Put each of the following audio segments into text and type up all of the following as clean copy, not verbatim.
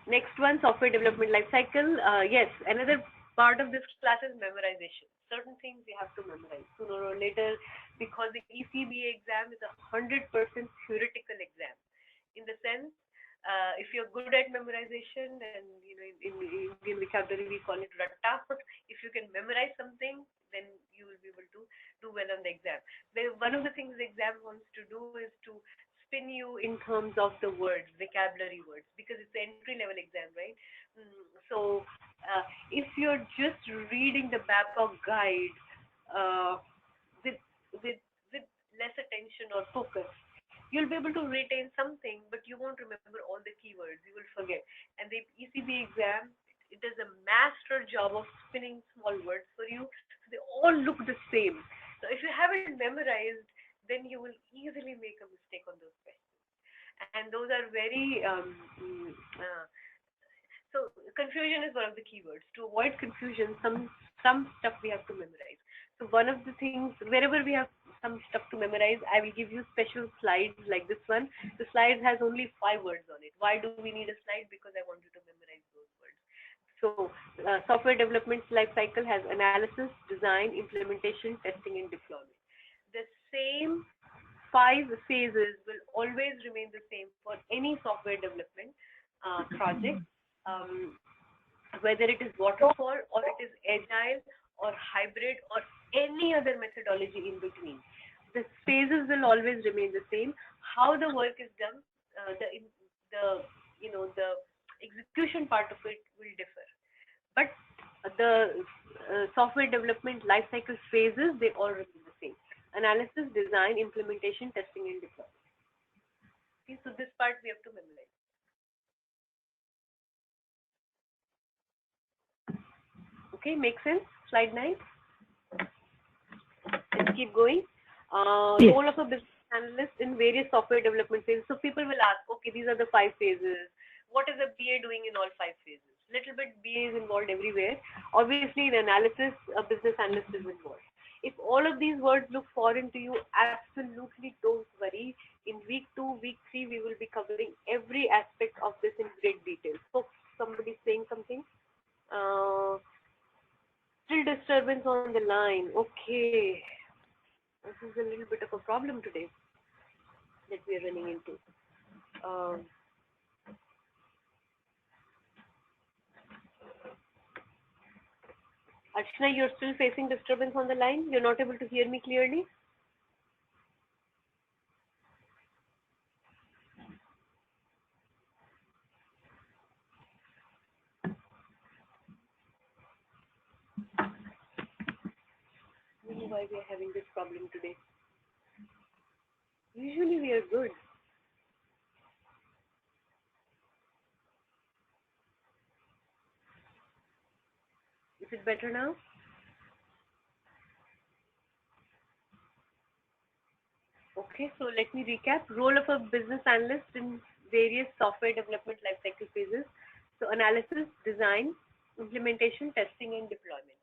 Next one, software development lifecycle. Yes, another part of this class is memorization. Certain things you have to memorize sooner or later, because the ECBA exam is 100% theoretical exam. In the sense, if you're good at memorization, and in Indian vocabulary we call it ratta. If you can memorize something, then you will be able to do well on the exam. One of the things the exam wants to do is to spin you in terms of the words, vocabulary words, because it's an entry level exam, right? So if you're just reading the BAPOC guide with with less attention or focus, you'll be able to retain something, but you won't remember all the keywords. You will forget. And the ECB exam, it does a master job of spinning small words for you. So they all look the same. So if you haven't memorized, then you will easily make a mistake on those questions. And those are very so confusion is one of the keywords. To avoid confusion, some stuff we have to memorize. So one of the things, wherever we have some stuff to memorize, I will give you special slides like this one. The slide has only 5 words on it. Why do we need a slide? Because I want you to memorize those words. So software development lifecycle has analysis, design, implementation, testing, and deployment. The same 5 phases will always remain the same for any software development project, whether it is waterfall or it is agile or hybrid or any other methodology in between. The phases will always remain the same. How the work is done, the execution part of it will differ. But the software development lifecycle phases, they all remain the same. Analysis, design, implementation, testing, and deployment. Okay, so this part we have to memorize. Okay, makes sense? Slide 9. Let's keep going. Yes. Role of a business analyst in various software development phases. So people will ask, okay, these are the 5 phases. What is a BA doing in all 5 phases? Little bit BA is involved everywhere. Obviously, in analysis, a business analyst is involved. If all of these words look foreign to you, absolutely don't worry. In week 2, week 3, we will be covering every aspect of this in great detail. So somebody saying something? Still disturbance on the line. Okay. This is a little bit of a problem today that we are running into. Archana, you're still facing disturbance on the line? You're not able to hear me clearly? I don't know why we are having this problem today. Usually we are good. Is it better now? Okay, so let me recap. Role of a business analyst in various software development lifecycle phases. So analysis, design, implementation, testing, and deployment.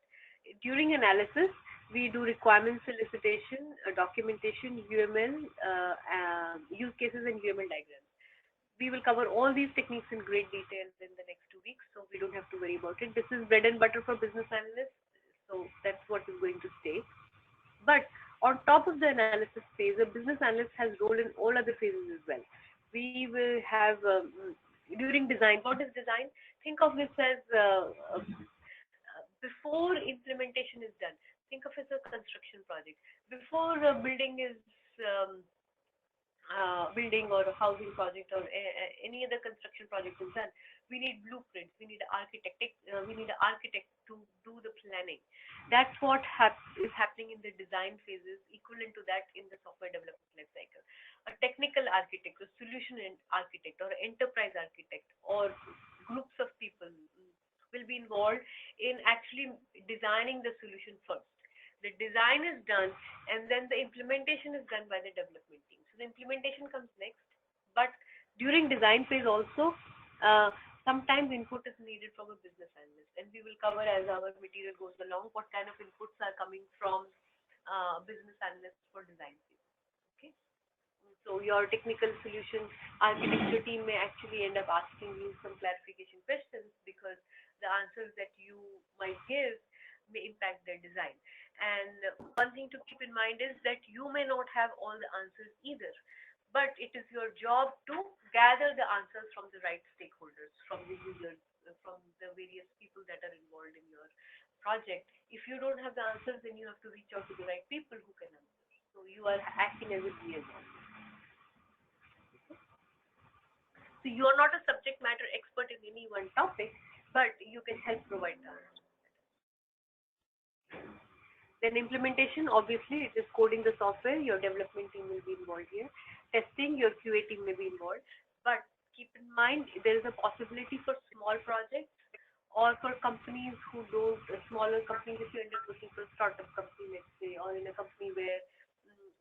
During analysis, we do requirement solicitation, documentation, UML, use cases, and UML diagrams. We will cover all these techniques in great detail in the next 2 weeks, so we don't have to worry about it. This is bread and butter for business analysts, so that's what is going to stay. But on top of the analysis phase, a business analyst has role in all other phases as well. We will have, during design, what is design? Think of this as before implementation is done. Think of it as a construction project. Before a building is building or a housing project or any other construction project is done, we need blueprints, we need an architect, to do the planning. That's what is happening in the design phases, equivalent to that in the software development lifecycle. A technical architect, a solution architect, or enterprise architect, or groups of people will be involved in actually designing the solution first. The design is done, and then the implementation is done by the development team. So the implementation comes next, but during design phase also, sometimes input is needed from a business analyst, and we will cover as our material goes along what kind of inputs are coming from business analysts for design phase. Okay, So your technical solution architecture team may actually end up asking you some clarification questions because the answers that you might give may impact their design. And one thing to keep in mind is that you may not have all the answers either, but it is your job to gather the answers from the right stakeholders, from the users, from the various people that are involved in your project. If you don't have the answers, then you have to reach out to the right people who can answer. So you are acting as a liaison. So you are not a subject matter expert in any one topic, but you can help provide the answers. Then implementation, obviously, it is coding the software. Your development team will be involved here. Testing, your QA team may be involved. But keep in mind, there is a possibility for small projects or for companies who don't, smaller companies, if you end up looking for a startup company, let's say, or in a company where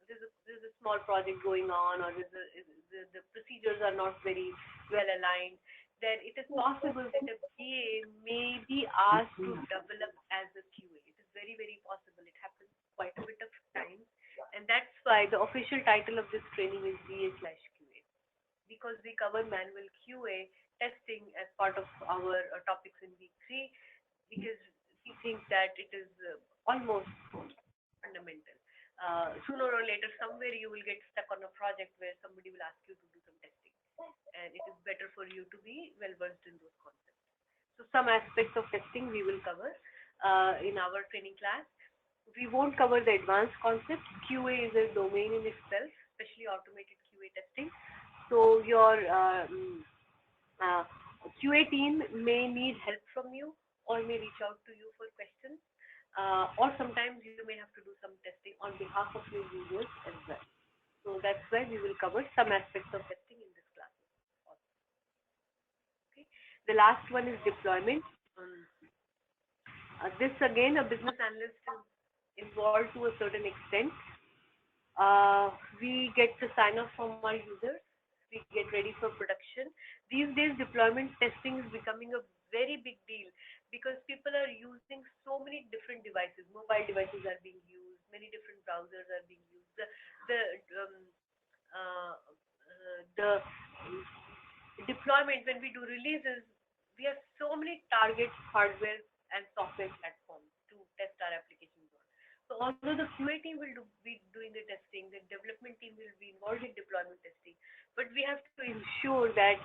there's a small project going on, or the procedures are not very well aligned, then it is possible that a BA may be asked to develop as a QA. It is very, very possible. It happens quite a bit of times. And that's why the official title of this training is BA/QA, because we cover manual QA testing as part of our topics in week 3, because we think that it is almost fundamental. Sooner or later, somewhere you will get stuck on a project where somebody will ask you to do some testing, and it is better for you to be well versed in those concepts. So some aspects of testing we will cover in our training class. We won't cover the advanced concepts. QA is a domain in itself, especially automated QA testing. So your QA team may need help from you, or may reach out to you for questions, or sometimes you may have to do some testing on behalf of your users as well. So that's why we will cover some aspects of testing in this class. Okay. The last one is deployment. This again, a business analyst is involved to a certain extent. We get the sign off from our users. We get ready for production. These days, deployment testing is becoming a very big deal because people are using so many different devices. Mobile devices are being used. Many different browsers are being used. The deployment, when we do releases, we have so many target hardware and software platforms to test our applications on. So although the QA team will be doing the testing, the development team will be involved in deployment testing, but we have to ensure that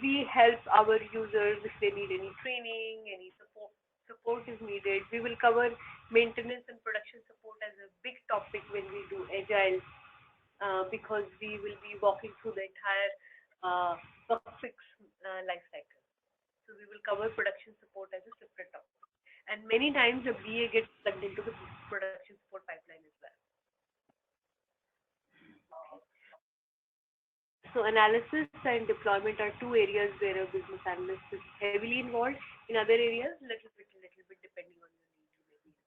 we help our users if they need any training, any support is needed. We will cover maintenance and production support as a big topic when we do Agile, because we will be walking through the entire bug fix life cycle. So we will cover production support as a separate topic. And many times the BA gets plugged into the production support pipeline as well. So analysis and deployment are two areas where a business analyst is heavily involved. In other areas, little bit depending on your needs.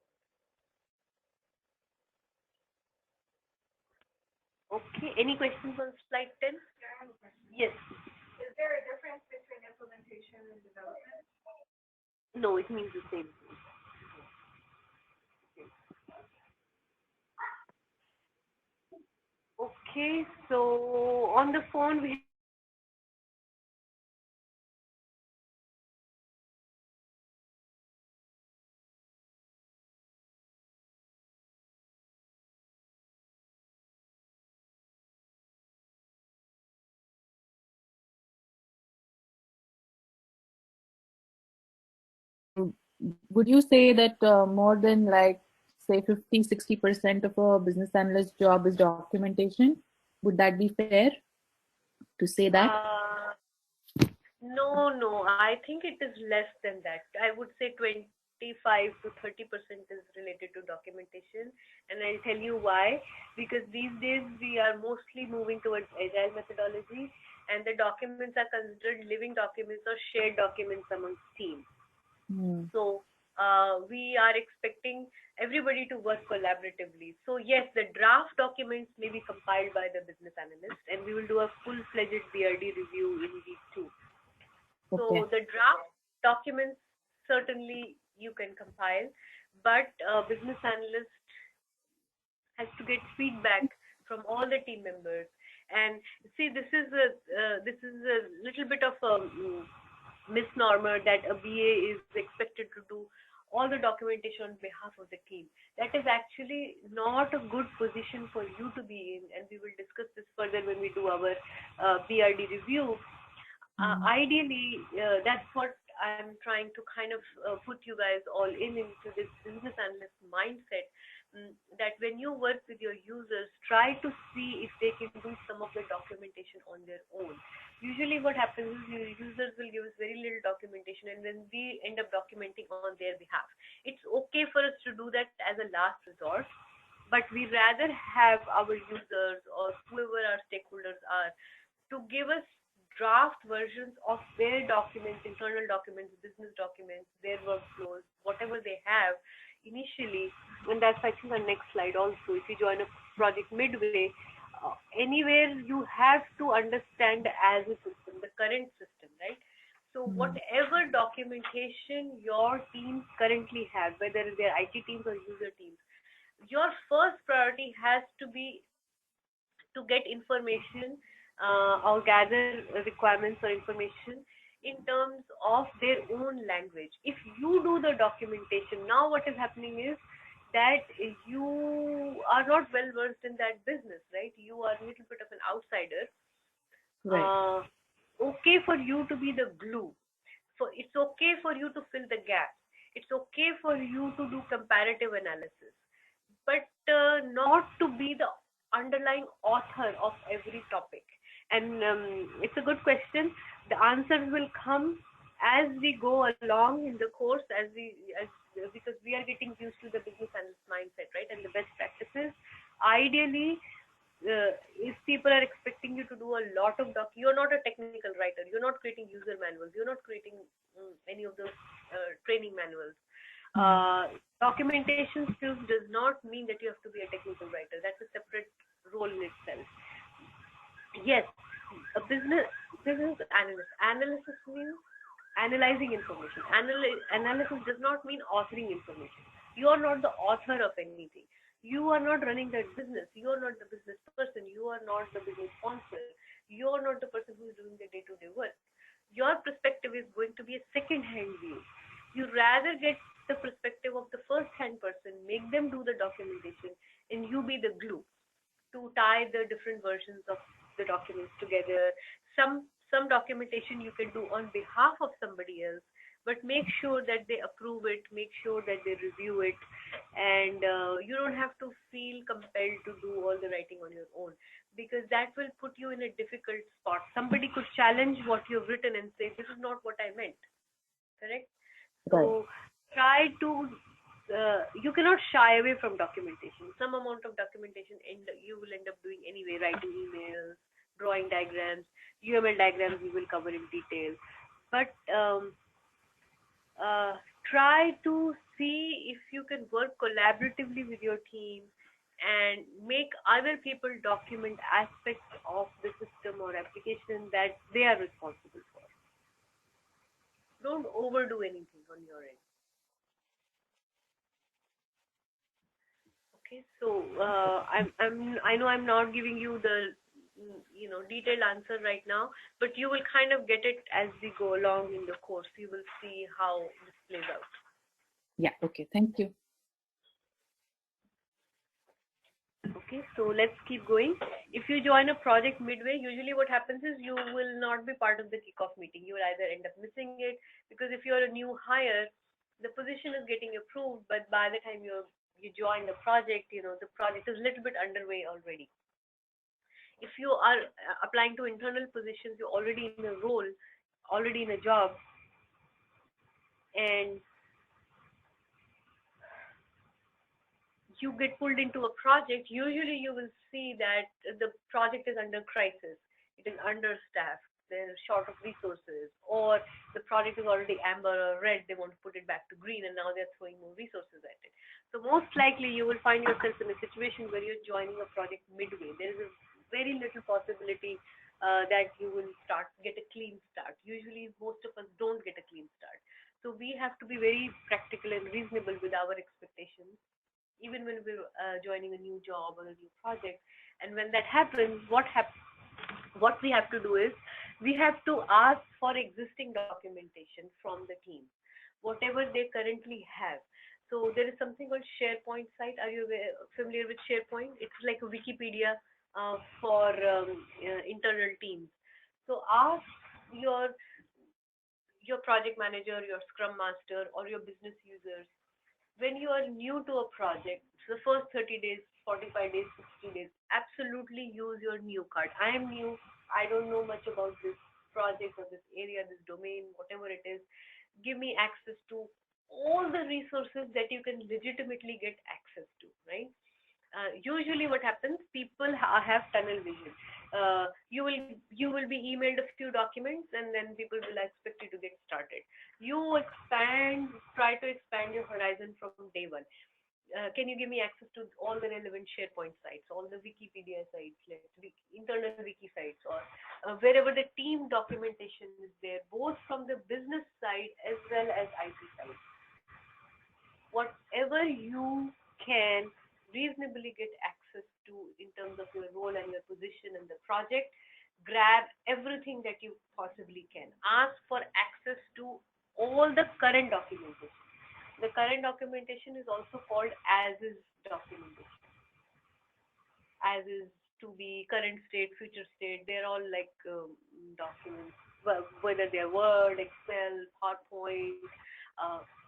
Okay, any questions on slide 10? Yes. Is there a difference between implementation and development? No, it means the same thing. Okay, so on the phone we would you say that more than like say 50-60% of a business analyst job is documentation? Would that be fair to say that? No, I think it is less than that. I would say 25 to 30% is related to documentation, and I'll tell you why. Because these days we are mostly moving towards agile methodology, and the documents are considered living documents or shared documents amongst teams. So we are expecting everybody to work collaboratively. So yes, the draft documents may be compiled by the business analyst, and we will do a full-fledged BRD review in week 2. Okay. So the draft documents certainly you can compile, but business analyst has to get feedback from all the team members. And see, this is a little bit of a misnomer that a BA is expected to do all the documentation on behalf of the team. That is actually not a good position for you to be in, and we will discuss this further when we do our BRD review. Ideally, that's what I'm trying to kind of put you guys all into this business analyst mindset, that when you work with your users, try to see if they can do some of the documentation on their own. Usually what happens is your users will give us very little documentation, and then we end up documenting on their behalf. It's okay for us to do that as a last resort, but we rather have our users or whoever our stakeholders are to give us draft versions of their documents, internal documents, business documents, their workflows, whatever they have initially. And that's, I think, the next slide also. If you join a project midway, anywhere you have to understand as a system, the current system, right? So whatever documentation your teams currently have, whether they're IT teams or user teams, your first priority has to be to get information or gather requirements or information in terms of their own language. If you do the documentation, now what is happening is that you are not well versed in that business, right? You are a little bit of an outsider. Right. Okay for you to be the glue. So it's okay for you to fill the gaps. It's okay for you to do comparative analysis, but not to be the underlying author of every topic. And it's a good question. The answers will come as we go along in the course, because we are getting used to the business analyst mindset, right? And the best practices. Ideally, if people are expecting you to do a lot of you're not a technical writer. You're not creating user manuals. You're not creating any of those training manuals. Documentation skills does not mean that you have to be a technical writer. That's a separate role in itself. Yes, a business analyst. Analysis means analyzing information. Analysis does not mean authoring information. You are not the author of anything. You are not running that business. You are not the business person. You are not the business sponsor. You are not the person who is doing the day-to-day work. Your perspective is going to be a second-hand view. You rather get the perspective of the first-hand person, make them do the documentation, and you be the glue to tie the different versions of the documents together. Some documentation you can do on behalf of somebody else, but make sure that they approve it, make sure that they review it, and you don't have to feel compelled to do all the writing on your own, because that will put you in a difficult spot. Somebody could challenge what you've written and say, this is not what I meant, correct? So try to, you cannot shy away from documentation. Some amount of documentation you will end up doing anyway, writing emails, drawing diagrams, UML diagrams we will cover in detail. But try to see if you can work collaboratively with your team and make other people document aspects of the system or application that they are responsible for. Don't overdo anything on your end. Okay, so I know I'm not giving you the detailed answer right now, but you will kind of get it as we go along in the course. You will see how this plays out. Yeah, okay, thank you. Okay, so let's keep going. If you join a project midway, usually what happens is you will not be part of the kickoff meeting. You will either end up missing it, because if you're a new hire, the position is getting approved, but by the time you join the project, the project is a little bit underway already. If you are applying to internal positions, you're already in a role, already in a job, and you get pulled into a project, usually you will see that the project is under crisis. It is understaffed. They're short of resources, or the project is already amber or red. They want to put it back to green, and now they're throwing more resources at it. So most likely you will find yourself in a situation where you're joining a project midway. There is a very little possibility that you will get a clean start. Usually most of us don't get a clean start. So we have to be very practical and reasonable with our expectations, even when we're joining a new job or a new project. And when that happens, what what we have to do is we have to ask for existing documentation from the team, whatever they currently have. So there is something called SharePoint site. Are you familiar with SharePoint? It's like a Wikipedia for internal teams. So ask your project manager, your scrum master, or your business users, when you are new to a project, the first 30 days, 45 days, 60 days, absolutely use your new card. I am new. I don't know much about this project or this area, this domain, whatever it is. Give me access to all the resources that you can legitimately get access to, right? Usually what happens, people have tunnel vision. You will be emailed a few documents, and then people will expect you to get started. You try to expand your horizon from day one. Can you give me access to all the relevant SharePoint sites, all the Wikipedia sites, internal wiki sites, or wherever the team documentation is there, both from the business side as well as IT side. Whatever you can reasonably get access to in terms of your role and your position in the project, grab everything that you possibly can. Ask for access to all the current documentation. The current documentation is also called as is documentation. As is, to be, current state, future state, they're all like documents, whether they're Word, Excel, PowerPoint,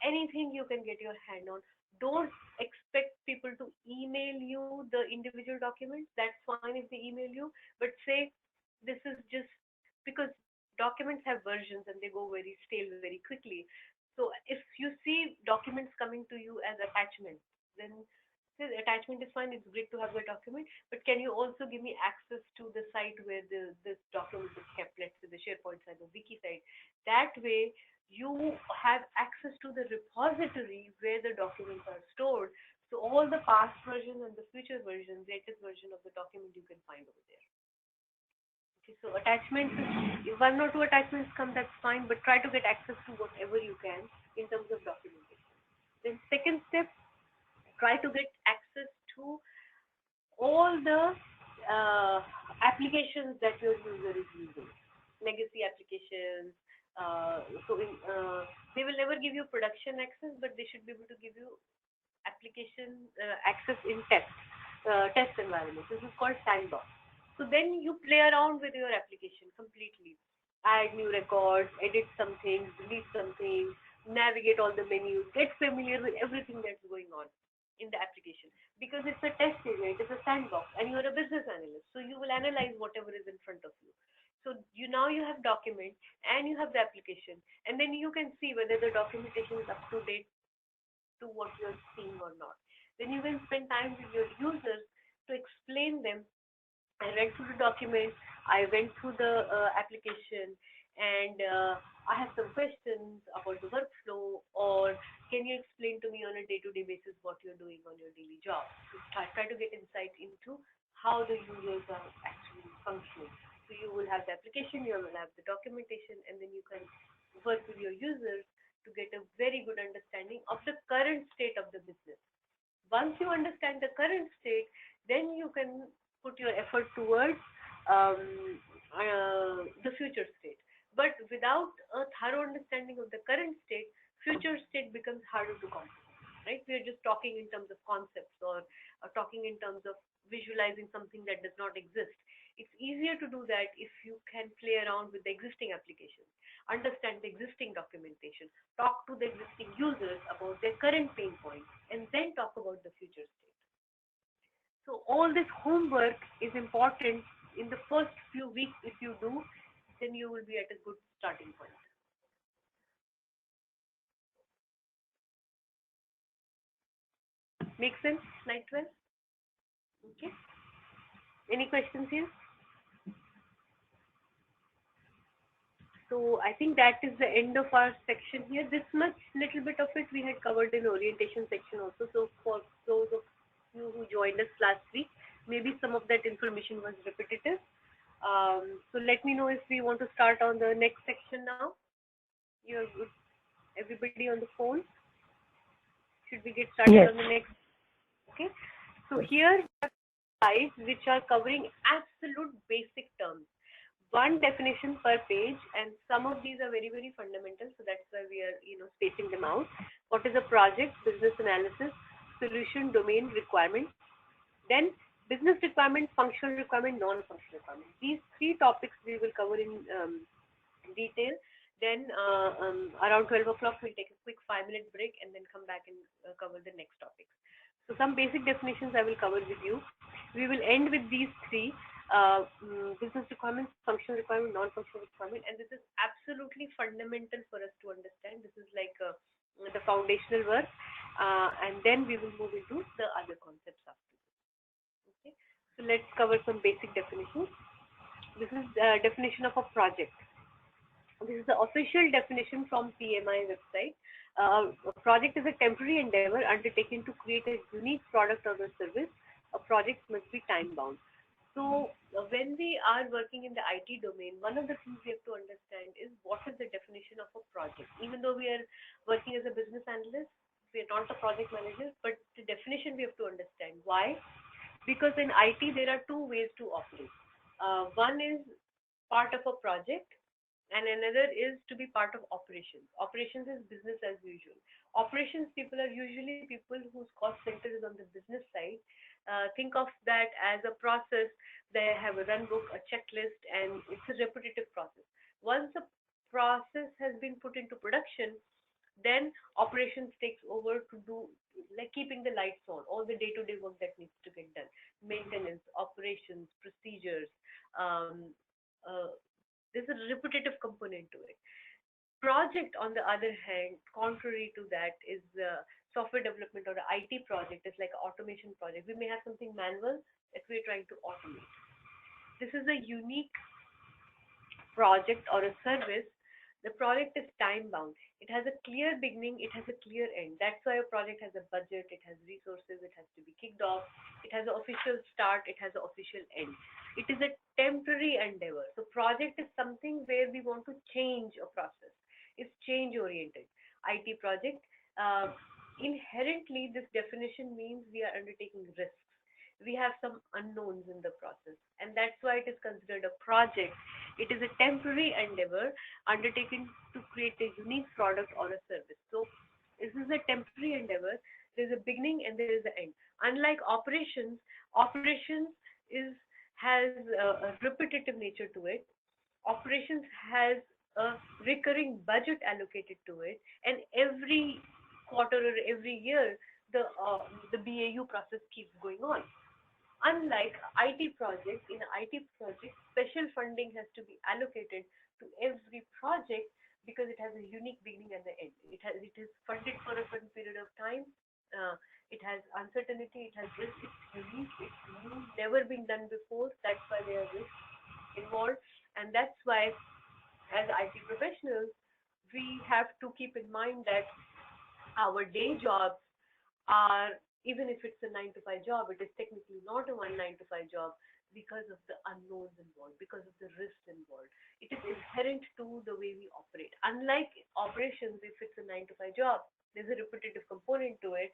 anything you can get your hand on. Don't expect people to email you the individual documents. That's fine if they email you, but say this is just because documents have versions and they go very stale very quickly. So if you see documents coming to you as attachments, then the attachment is fine. It's great to have the document, but can you also give me access to the site where this document is kept, let's say the SharePoint site or wiki site? That way you have access to the repository where the documents are stored. So all the past version and the future version, latest version of the document you can find over there. Okay, so attachments, if one or two attachments come, that's fine, but try to get access to whatever you can in terms of documentation. Then second step, try to get access to all the applications that your user is using, legacy applications. They will never give you production access, but they should be able to give you application access in test environment. This is called sandbox. So then you play around with your application completely. Add new records, edit some things, delete some things, navigate all the menus, get familiar with everything that's going on in the application, because it's a test area, it is a sandbox, and you're a business analyst, so you will analyze whatever is in front of you. So now you have document and you have the application, and then you can see whether the documentation is up to date to what you're seeing or not. Then you can spend time with your users to explain them. I read through the document, I went through the application, and I have some questions about the workflow, or can you explain to me on a day-to-day basis what you're doing on your daily job? So try to get insight into how the users are actually functioning. So you will have the application, you will have the documentation, and then you can work with your users to get a very good understanding of the current state of the business. Once you understand the current state, then you can put your effort towards the future state. But without a thorough understanding of the current state, future state becomes harder to comprehend, right? We are just talking in terms of concepts, or talking in terms of visualizing something that does not exist. It's easier to do that if you can play around with the existing applications, understand the existing documentation, talk to the existing users about their current pain points, and then talk about the future state. So all this homework is important in the first few weeks. If you do, then you will be at a good starting point. Make sense? Slide 12? Okay. Any questions here? So I think that is the end of our section here. This much, little bit of it we had covered in orientation section also. So for those of you who joined us last week, maybe some of that information was repetitive. So let me know if we want to start on the next section now. You're good. Everybody on the phone? Should we get started on the next? Okay. So here we have slides which are covering absolute basic terms. one definition per page, and some of these are very, very fundamental, so that's why we are spacing them out. What is a project? Business analysis, solution, domain, requirement. Then business requirement, functional requirement, non-functional requirement. These three topics we will cover in detail. Then around 12 o'clock we'll take a quick 5-minute break and then come back and cover the next topics. So some basic definitions I will cover with you. We will end with these three: business requirements, functional requirement, non-functional requirement, and this is absolutely fundamental for us to understand. This is like the foundational work, and then we will move into the other concepts after this. Okay, so let's cover some basic definitions. This is the definition of a project. This is the official definition from PMI website. A project is a temporary endeavor undertaken to create a unique product or a service. A project must be time bound. So when we are working in the IT domain, one of the things we have to understand is what is the definition of a project. Even though we are working as a business analyst, we are not a project manager, but the definition we have to understand. Why? Because in IT there are two ways to operate. One is part of a project, and another is to be part of operations. Operations is business as usual. Operations people are usually people whose cost center is on the business side. Think of that as a process. They have a run book, a checklist, and it's a repetitive process. Once the process has been put into production, then operations takes over to do like keeping the lights on, all the day-to-day work that needs to get done, maintenance, operations, procedures. There's a repetitive component to it. Project, on the other hand, contrary to that, is software development or an IT project. Is like an automation project. We may have something manual that we're trying to automate. This is a unique project or a service. The project is time bound. It has a clear beginning, it has a clear end. That's why a project has a budget, it has resources, it has to be kicked off, it has an official start, it has an official end. It is a temporary endeavor. So project is something where we want to change a process. It's change oriented. IT project, inherently this definition means we are undertaking risks. We have some unknowns in the process, and that's why it is considered a project. It is a temporary endeavor undertaken to create a unique product or a service. So this is a temporary endeavor. There's a beginning and there is an end. Unlike operations, operations has a repetitive nature to it. Operations has a recurring budget allocated to it, and every quarter or every year the BAU process keeps going on. Unlike IT project, in an IT project, special funding has to be allocated to every project because it has a unique beginning and the end. It is funded for a certain period of time. It has uncertainty. It has risk. It's unique. It's new, never been done before. That's why there are risks involved, and that's why, as IT professionals, we have to keep in mind that our day jobs are, even if it's a 9 to 5 job, it is technically not a 9 to 5 job because of the unknowns involved, because of the risks involved. It is inherent to the way we operate. Unlike operations, if it's a 9 to 5 job, there's a repetitive component to it,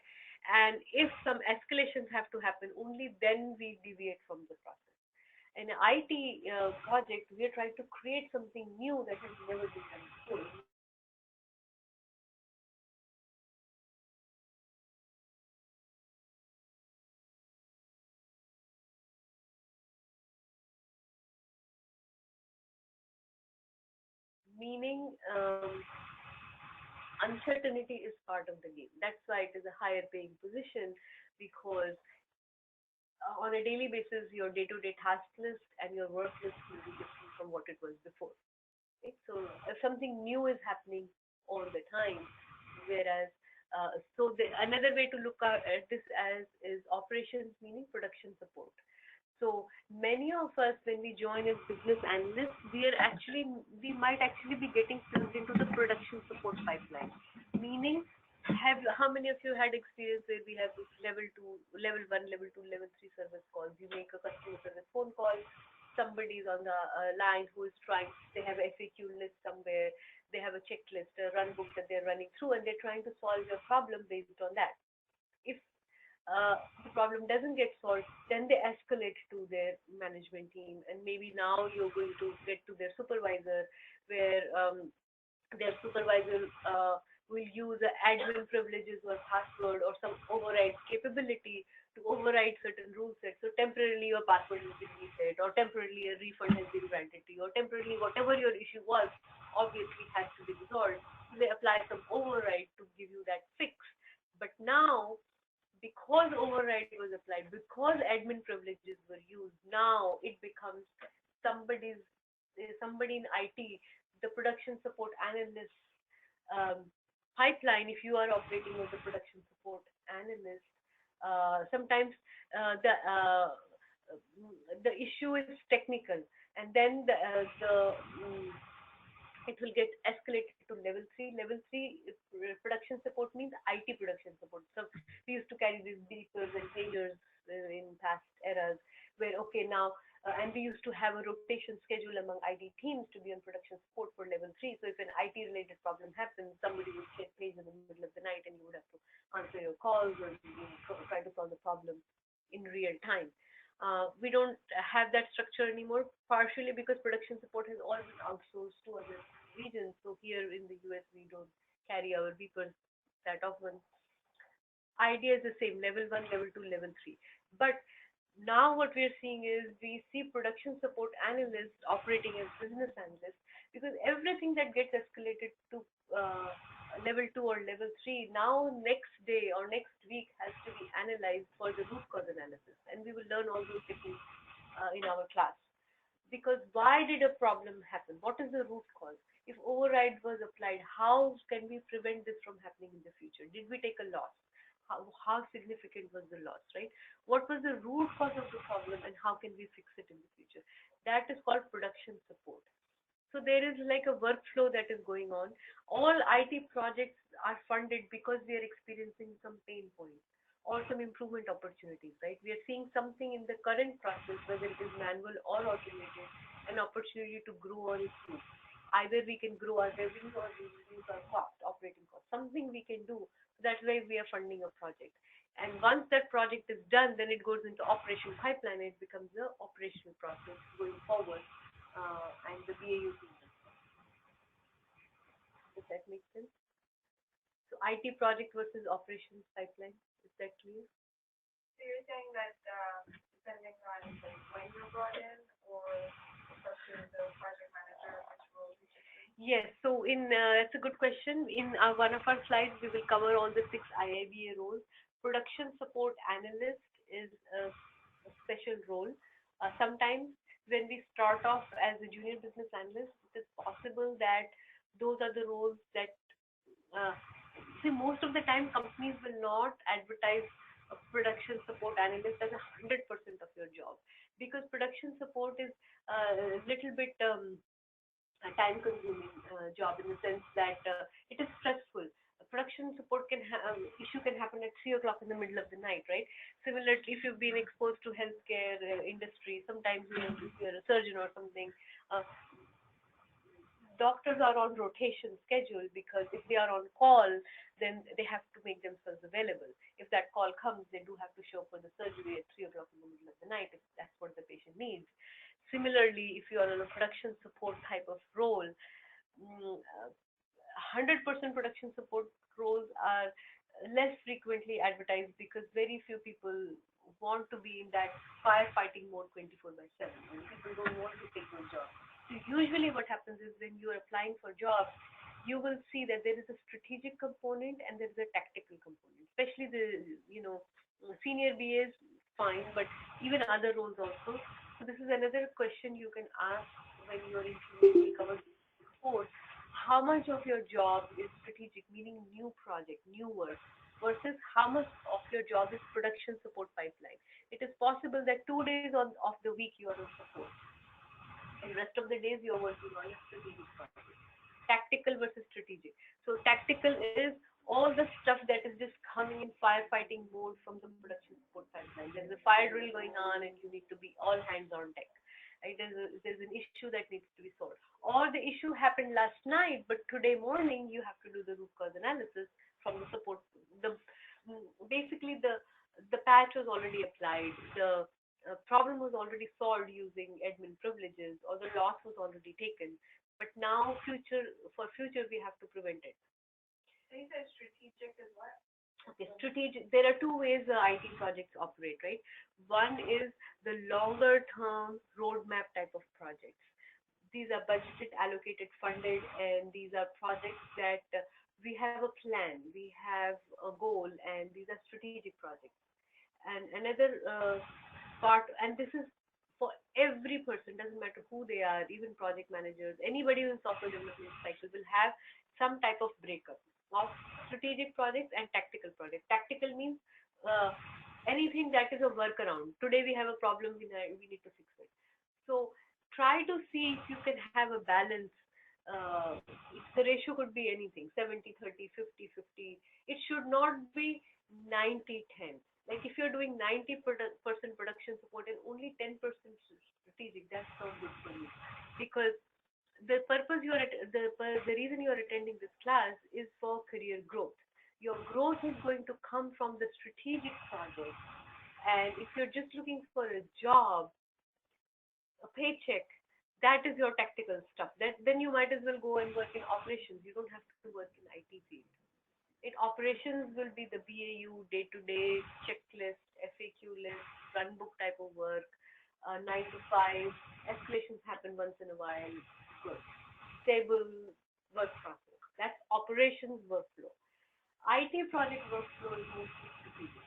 and if some escalations have to happen, only then we deviate from the process. In an IT project, we are trying to create something new that has never been done before. Meaning, uncertainty is part of the game. That's why it is a higher paying position, because on a daily basis, your day-to-day task list and your work list will be different from what it was before. Right? So if something new is happening all the time, whereas another way to look at this as is operations, meaning production support. So many of us, when we join as business analysts, we might actually be getting plugged into the production support pipeline. Meaning, how many of you had experience where we have this level 1, level 2, level 3 service calls? You make a customer service phone call, somebody is on the line who is trying, they have a FAQ list somewhere, they have a checklist, a run book that they're running through, and they're trying to solve your problem based on that. If the problem doesn't get solved, then they escalate to their management team, and maybe now you're going to get to their supervisor, where their supervisor will use admin privileges or password or some override capability to override certain rule sets. So temporarily your password has been reset, or temporarily a refund has been granted to you, or temporarily whatever your issue was obviously has to be resolved. So they apply some override to give you that fix. But now, because override was applied, because admin privileges were used, now it becomes somebody in IT, the production support analyst pipeline. If you are operating as a production support analyst, sometimes the issue is technical, and then it will get escalated to level 3. Level 3 production support means IT production support. So we used to carry these beepers and pagers in past eras, where okay now, and we used to have a rotation schedule among IT teams to be on production support for level 3. So if an IT related problem happens, somebody would check page in the middle of the night, and you would have to answer your calls or try to solve the problem in real time. We don't have that structure anymore, partially because production support has all been outsourced to other regions. So here in the US, we don't carry our beepers that often. Idea is the same, level 1, level 2, level 3. But now what we're seeing is we see production support analysts operating as business analysts, because everything that gets escalated to level 2 or level 3 now next day or next week has to be analyzed for the root cause analysis, and we will learn all those techniques in our class. Because why did a problem happen? What is the root cause? If override was applied, how can we prevent this from happening in the future? Did we take a loss? How significant was the loss, right? What was the root cause of the problem, and how can we fix it in the future? That is called production support. So there is like a workflow that is going on. All IT projects are funded because we are experiencing some pain points or some improvement opportunities, right? We are seeing something in the current process, whether it is manual or automated, an opportunity to grow or improve. Either we can grow our revenue or reduce our cost, operating cost, something we can do. That's why we are funding a project. And once that project is done, then it goes into operation pipeline. It becomes the operational process going forward. And the BAU season. Does that make sense? So IT project versus operations pipeline. Is that clear? So you're saying that depending on like when you're brought in, or it's up to the project manager which role you should take? Yes. So that's a good question. In one of our slides, we will cover all the 6 IIBA roles. Production support analyst is a special role. Sometimes when we start off as a junior business analyst, it is possible that those are the roles that see, most of the time companies will not advertise a production support analyst as 100% of your job, because production support is a little bit time consuming job, in the sense that it is stressful. Production support issue can happen at 3 o'clock in the middle of the night, right? Similarly, if you've been exposed to healthcare industry, sometimes if you're a surgeon or something, doctors are on rotation schedule, because if they are on call, then they have to make themselves available. If that call comes, they do have to show up for the surgery at 3 o'clock in the middle of the night, if that's what the patient needs. Similarly, if you are in a production support type of role, 100% production support roles are less frequently advertised, because very few people want to be in that firefighting mode 24/7, and people don't want to take those jobs. So usually what happens is, when you are applying for jobs, you will see that there is a strategic component and there is a tactical component, especially the senior BAs, fine, but even other roles also. So this is another question you can ask when you are interviewing support. How much of your job is strategic, meaning new project, new work, versus how much of your job is production support pipeline? It is possible that 2 days of the week you are on support, and rest of the days you are working on a strategic project. Tactical versus strategic. So tactical is all the stuff that is just coming in firefighting mode from the production support pipeline. There's a fire drill going on, and you need to be all hands on deck. Right? There's an issue that needs to be solved, or the issue happened last night, but today morning you have to do the root cause analysis from the support. Basically the the patch was already applied, the problem was already solved using admin privileges, or the loss was already taken. But now, for future, we have to prevent it. So you said strategic is what? Okay, strategic. There are two ways IT projects operate, right? One is the longer term roadmap type of projects. These are budgeted, allocated, funded, and these are projects that we have a plan, we have a goal, and these are strategic projects. And another part, and this is for every person, doesn't matter who they are, even project managers, anybody in software development cycle will have some type of breakup of strategic projects and tactical projects. Tactical means anything that is a workaround. Today we have a problem, we need to fix it. So try to see if you can have a balance. The ratio could be anything, 70-30, 50-50. It should not be 90-10. Like if you're doing 90% production support and only 10% strategic, that's not good for you. Because the reason you are attending this class is for career growth. Your growth is going to come from the strategic project. And if you're just looking for a job, a paycheck, that is your tactical stuff. Then you might as well go and work in operations. You don't have to work in IT field. In operations will be the BAU, day-to-day, checklist, FAQ list, runbook type of work, 9 to 5, escalations happen once in a while, good. Stable work process. That's operations workflow. IT project workflow is mostly strategic.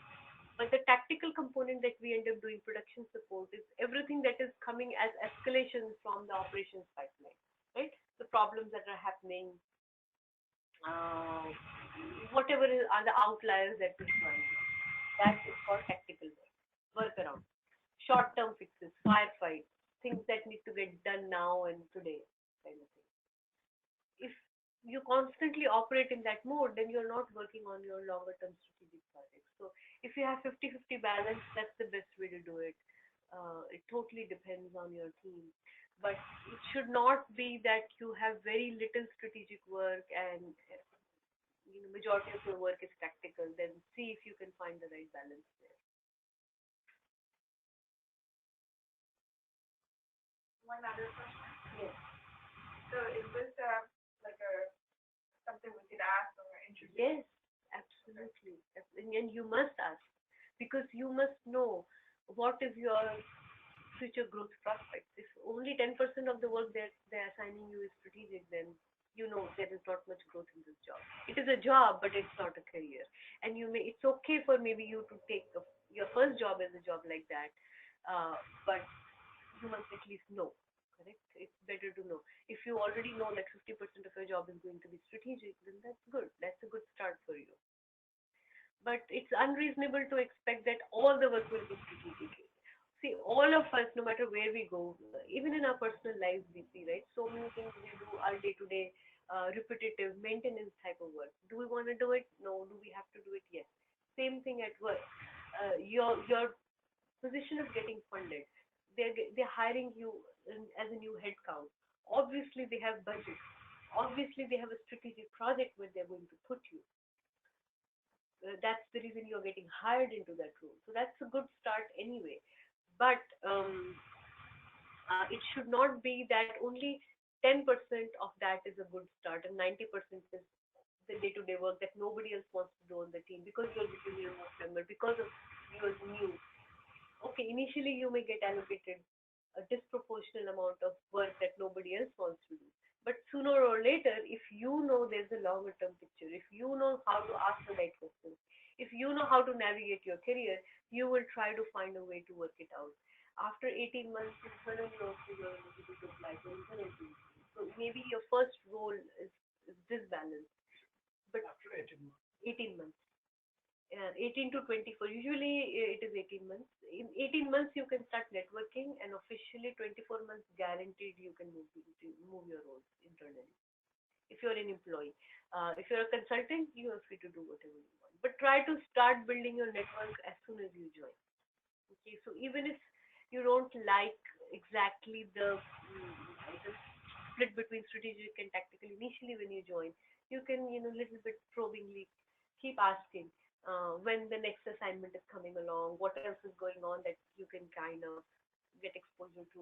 But the tactical component that we end up doing production support is everything that is coming as escalations from the operations pipeline, right? The problems that are happening, whatever are the outliers that we're trying. That is called tactical work. Workaround. Short-term fixes, firefight, things that need to get done now and today, kind of thing. If you constantly operate in that mode, then you're not working on your longer-term strategic projects. So if you have 50-50 balance, that's the best way to do it. It totally depends on your team. But it should not be that you have very little strategic work and majority of your work is tactical. Then see if you can find the right balance there. One other question. Yes. So is this like something we could ask or introduce? Yes, absolutely. And you must ask, because you must know what is your future growth prospects. If only 10% of the work they're assigning you is strategic, then you know there is not much growth in this job. It is a job, but it's not a career. And it's okay for maybe you to take your first job as a job like that, but you must at least know. Correct? It's better to know. If you already know that 50% of your job is going to be strategic, then that's good. That's a good start for you. But it's unreasonable to expect that all the work will be strategic. See, all of us, no matter where we go, even in our personal lives, we see, right? So many things we do are day-to-day, repetitive, maintenance type of work. Do we want to do it? No. Do we have to do it? Yes. Same thing at work. Your position is getting funded. They're hiring you as a new headcount. Obviously, they have budget. Obviously, they have a strategic project where they're going to put you. That's the reason you're getting hired into that role. So that's a good start anyway. But it should not be that only 10% of that is a good start and 90% is the day-to-day work that nobody else wants to do on the team because you're the junior most member, because of you're new. Okay, initially you may get allocated a disproportionate amount of work that nobody else wants to do. But sooner or later, if you know there's a longer term picture, if you know how to ask the right questions, if you know how to navigate your career, you will try to find a way to work it out. After 18 months, you suddenly also you're eligible to apply for internal. So maybe your first role is disbalanced. But after 18 months. 18 months. 18 to 24. Usually it is 18 months. In 18 months you can start networking, and officially 24 months guaranteed you can move your roles internally. If you're an employee, if you're a consultant, you are free to do whatever you want. But try to start building your network as soon as you join. Okay, so even if you don't like exactly the split between strategic and tactical initially when you join, you can little bit probingly keep asking. when the next assignment is coming along, what else is going on that you can kind of get exposure to,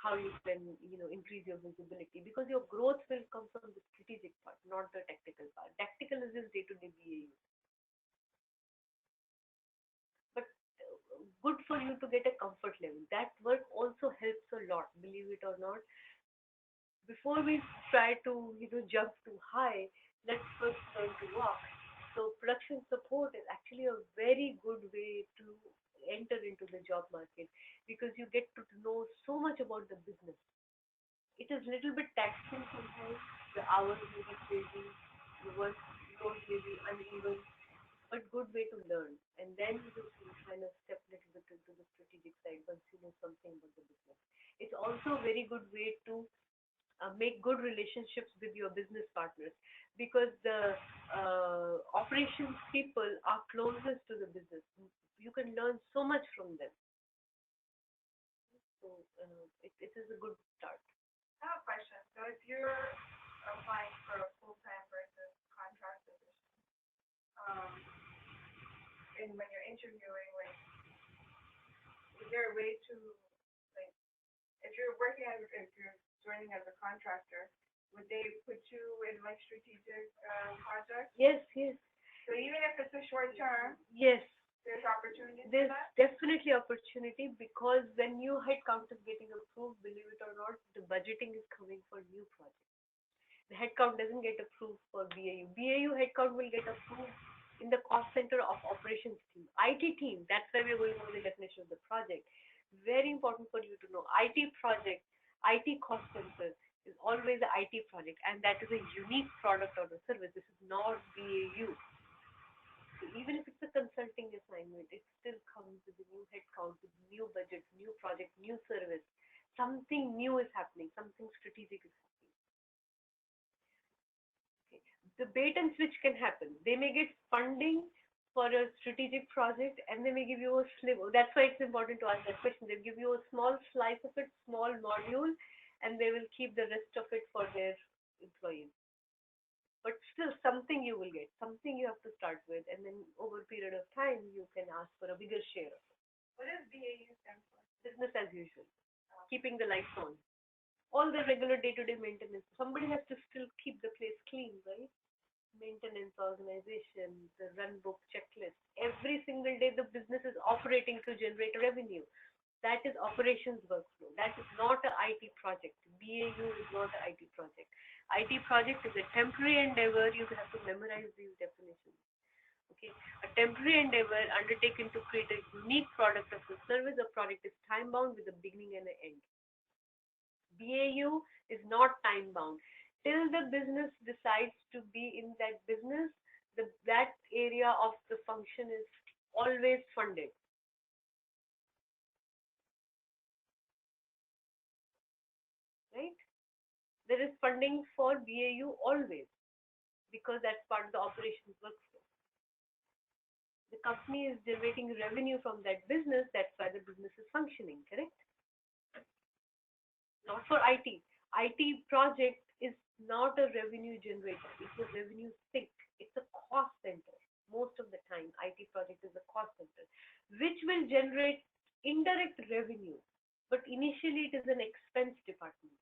how you can, increase your visibility, because your growth will come from the strategic part, not the tactical part. Tactical is just day-to-day BAU. But good for you to get a comfort level. That work also helps a lot, believe it or not. Before we try to, jump too high, let's first learn to walk. So production support is actually a very good way to enter into the job market, because you get to know so much about the business. It is little bit taxing sometimes. The hours may be crazy, the work load may be uneven, but good way to learn. And then you will kind of step a little bit into the strategic side once you know something about the business. It's also a very good way to make good relationships with your business partners, because the operations people are closest to the business. You can learn so much from them. So it is a good start. I have a question. So if you're applying for a full-time versus contract position, and when you're interviewing, like, is there a way to, like, if you're joining as a contractor, would they put you in like strategic projects? Yes, yes. So even if it's a short term, yes, there's opportunity. There's definitely opportunity, because when new headcount is getting approved, believe it or not, the budgeting is coming for new projects. The headcount doesn't get approved for BAU. BAU headcount will get approved in the cost center of operations team. IT team, that's why we're going over the definition of the project. Very important for you to know. IT project, IT cost center is always the IT project, and that is a unique product or a service. This is not BAU. So even if it's a consulting assignment, it still comes with a new headcount, with new budget, new project, new service. Something new is happening, something strategic is happening. Okay. The bait and switch can happen. They may get funding for a strategic project, and they may give you a sliver. That's why it's important to ask that question. They'll give you a small slice of it, small module, and they will keep the rest of it for their employees. But still, something you will get, something you have to start with, and then over a period of time, you can ask for a bigger share of it. What does BAU stand for? Business as usual, keeping the lights on. All the regular day-to-day maintenance. Somebody has to still keep the place clean, right? Maintenance, organization, the run book, checklist. Every single day, the business is operating to generate revenue. That is operations workflow. That is not an IT project. BAU is not an IT project. IT project is a temporary endeavor. You have to memorize these definitions. Okay, a temporary endeavor undertaken to create a unique product or service. A product is time bound with a beginning and an end. BAU is not time bound. Till the business decides to be in that business, that area of the function is always funded. Right? There is funding for BAU always, because that's part of the operations workflow. The company is generating revenue from that business, that's why the business is functioning, correct? Not for IT. IT project is not a revenue generator, it's a revenue sink. It's a cost center. Most of the time, IT project is a cost center, which will generate indirect revenue, but initially it is an expense department.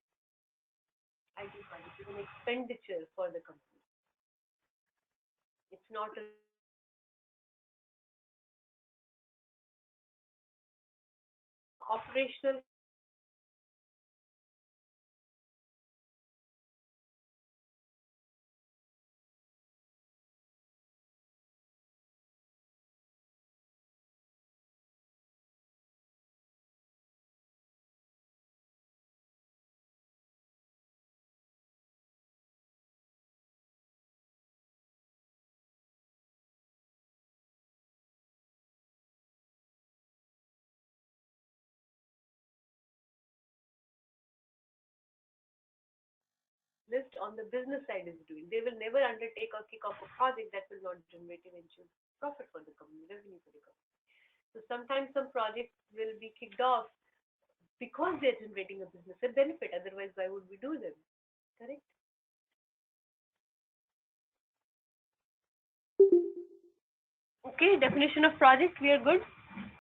IT project is an expenditure for the company. It's not a operational. List on the business side is doing. They will never undertake or kick off a project that will not generate eventual profit for the company, revenue for the company. So sometimes some projects will be kicked off because they're generating a business benefit. Otherwise, why would we do them? Correct? Okay, definition of project, we are good.